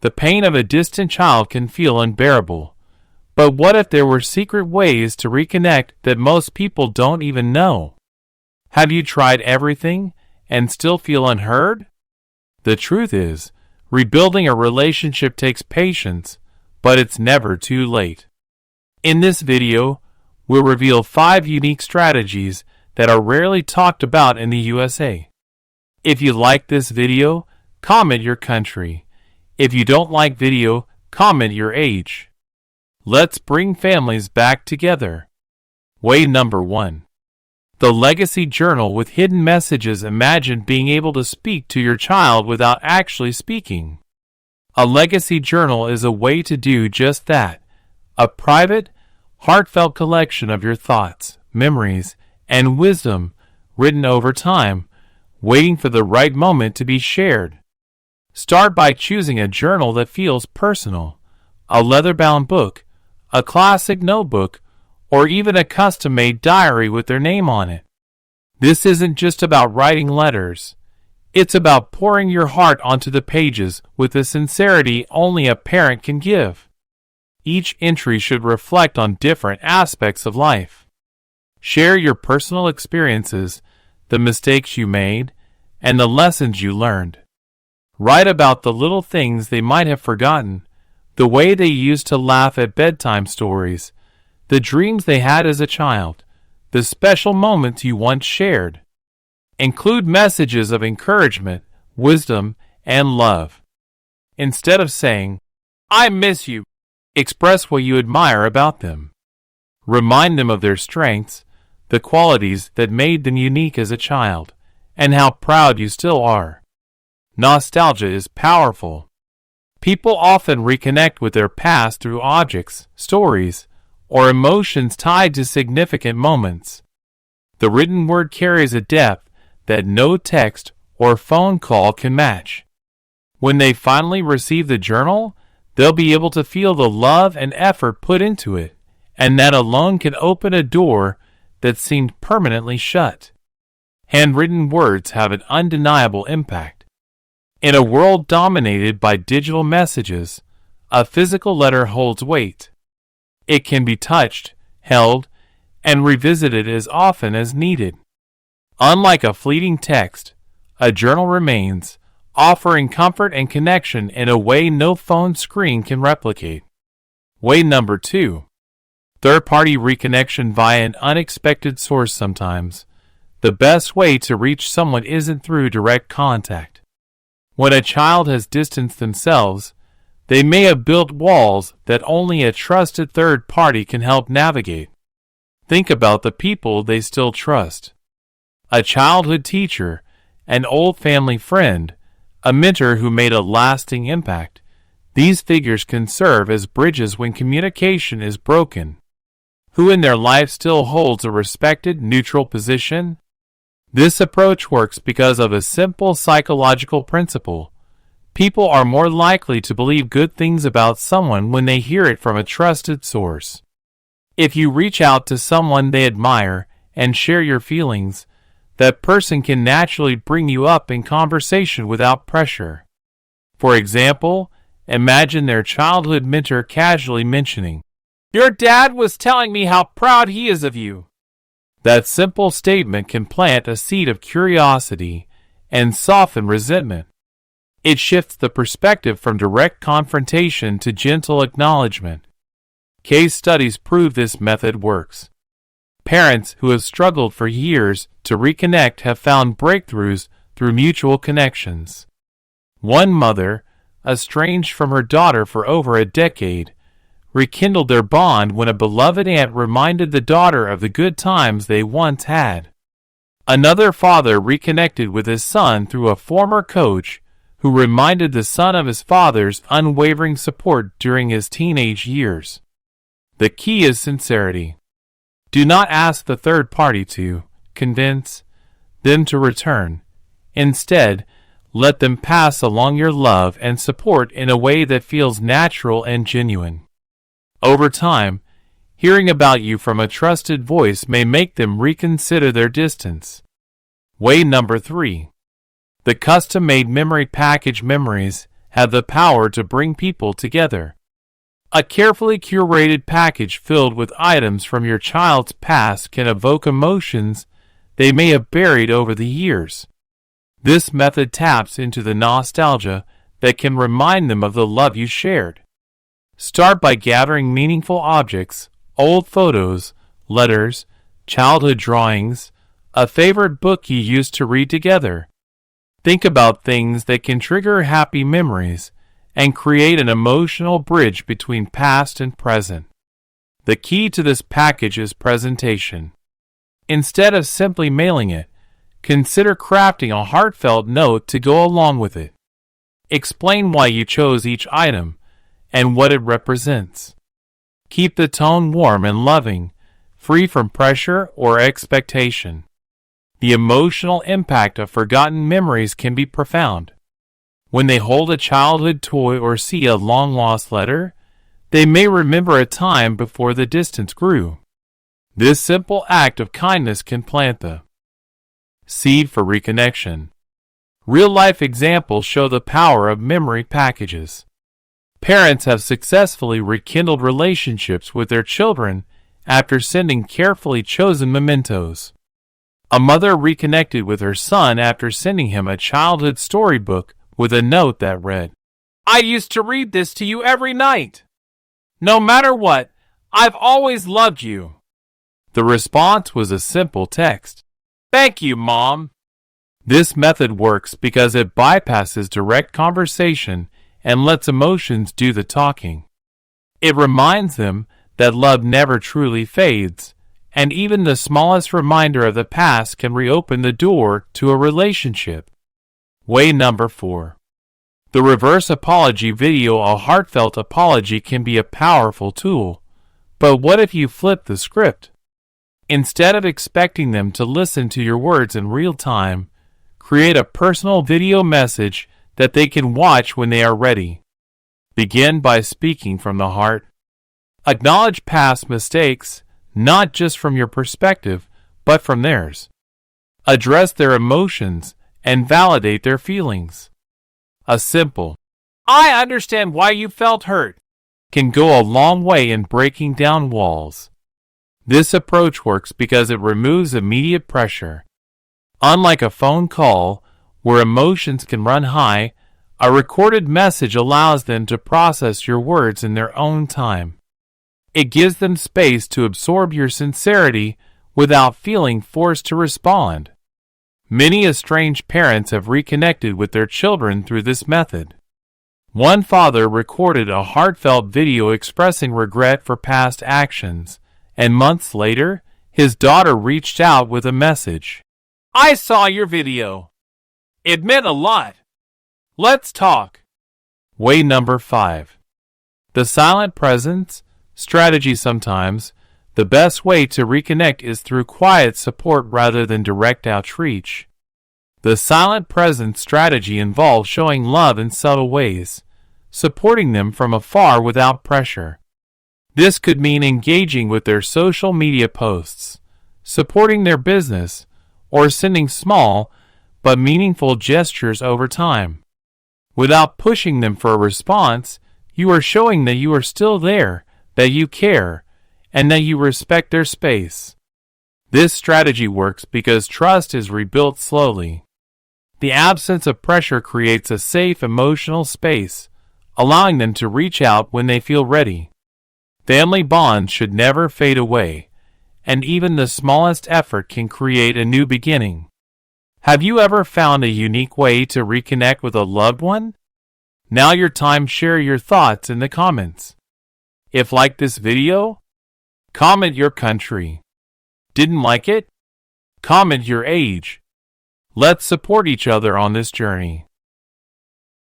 The pain of a distant child can feel unbearable. But what if there were secret ways to reconnect that most people don't even know? Have you tried everything and still feel unheard? The truth is, rebuilding a relationship takes patience, but it's never too late. In this video, we'll reveal 5 unique strategies that are rarely talked about in the USA. If you like this video, comment your country. If you don't like video, comment your age. Let's bring families back together. Way number 1. The Legacy Journal with hidden messages. Imagine being able to speak to your child without actually speaking. A legacy journal is a way to do just that. A private, heartfelt collection of your thoughts, memories, and wisdom written over time, waiting for the right moment to be shared. Start by choosing a journal that feels personal, a leather-bound book, a classic notebook, or even a custom-made diary with their name on it. This isn't just about writing letters. It's about pouring your heart onto the pages with the sincerity only a parent can give. Each entry should reflect on different aspects of life. Share your personal experiences, the mistakes you made, and the lessons you learned. Write about the little things they might have forgotten, the way they used to laugh at bedtime stories, the dreams they had as a child, the special moments you once shared. Include messages of encouragement, wisdom, and love. Instead of saying, "I miss you," express what you admire about them. Remind them of their strengths, the qualities that made them unique as a child, and how proud you still are. Nostalgia is powerful. People often reconnect with their past through objects, stories, or emotions tied to significant moments. The written word carries a depth that no text or phone call can match. When they finally receive the journal, they'll be able to feel the love and effort put into it, and that alone can open a door that seemed permanently shut. Handwritten words have an undeniable impact. In a world dominated by digital messages, a physical letter holds weight. It can be touched, held, and revisited as often as needed. Unlike a fleeting text, a journal remains, offering comfort and connection in a way no phone screen can replicate. Way number 2. Third-party reconnection via an unexpected source. Sometimes the best way to reach someone isn't through direct contact. When a child has distanced themselves, they may have built walls that only a trusted third party can help navigate. Think about the people they still trust. A childhood teacher, an old family friend, a mentor who made a lasting impact. These figures can serve as bridges when communication is broken. Who in their life still holds a respected, neutral position? This approach works because of a simple psychological principle. People are more likely to believe good things about someone when they hear it from a trusted source. If you reach out to someone they admire and share your feelings, that person can naturally bring you up in conversation without pressure. For example, imagine their childhood mentor casually mentioning, "Your dad was telling me how proud he is of you." That simple statement can plant a seed of curiosity and soften resentment. It shifts the perspective from direct confrontation to gentle acknowledgement. Case studies prove this method works. Parents who have struggled for years to reconnect have found breakthroughs through mutual connections. One mother, estranged from her daughter for over a decade, rekindled their bond when a beloved aunt reminded the daughter of the good times they once had. Another father reconnected with his son through a former coach who reminded the son of his father's unwavering support during his teenage years. The key is sincerity. Do not ask the third party to convince them to return. Instead, let them pass along your love and support in a way that feels natural and genuine. Over time, hearing about you from a trusted voice may make them reconsider their distance. Way number 3. The custom-made memory package. Memories, have the power to bring people together. A carefully curated package filled with items from your child's past can evoke emotions they may have buried over the years. This method taps into the nostalgia that can remind them of the love you shared. Start by gathering meaningful objects, old photos, letters, childhood drawings, a favorite book you used to read together. Think about things that can trigger happy memories and create an emotional bridge between past and present. The key to this package is presentation. Instead of simply mailing it, consider crafting a heartfelt note to go along with it. Explain why you chose each item and what it represents. Keep the tone warm and loving, free from pressure or expectation. The emotional impact of forgotten memories can be profound. When they hold a childhood toy or see a long-lost letter, they may remember a time before the distance grew. This simple act of kindness can plant the seed for reconnection. Real-life examples show the power of memory packages. Parents have successfully rekindled relationships with their children after sending carefully chosen mementos. A mother reconnected with her son after sending him a childhood storybook with a note that read, "I used to read this to you every night. No matter what, I've always loved you." The response was a simple text, "Thank you, Mom." This method works because it bypasses direct conversation and lets emotions do the talking. It reminds them that love never truly fades, and even the smallest reminder of the past can reopen the door to a relationship. Way number 4. The reverse apology video. A heartfelt apology can be a powerful tool, but what if you flip the script? Instead of expecting them to listen to your words in real time, create a personal video message that they can watch when they are ready. Begin by speaking from the heart. Acknowledge past mistakes, not just from your perspective, but from theirs. Address their emotions and validate their feelings. A simple, "I understand why you felt hurt," can go a long way in breaking down walls. This approach works because it removes immediate pressure. Unlike a phone call, where emotions can run high, a recorded message allows them to process your words in their own time. It gives them space to absorb your sincerity without feeling forced to respond. Many estranged parents have reconnected with their children through this method. One father recorded a heartfelt video expressing regret for past actions, and months later, his daughter reached out with a message. "I saw your video. It meant a lot. Let's talk." Way number 5. The silent presence strategy. Sometimes, the best way to reconnect is through quiet support rather than direct outreach. The silent presence strategy involves showing love in subtle ways, supporting them from afar without pressure. This could mean engaging with their social media posts, supporting their business, or sending small but meaningful gestures over time. Without pushing them for a response, you are showing that you are still there, that you care, and that you respect their space. This strategy works because trust is rebuilt slowly. The absence of pressure creates a safe emotional space, allowing them to reach out when they feel ready. Family bonds should never fade away, and even the smallest effort can create a new beginning. Have you ever found a unique way to reconnect with a loved one? Now your time. Share your thoughts in the comments. If like this video, comment your country. Didn't like it? Comment your age. Let's support each other on this journey.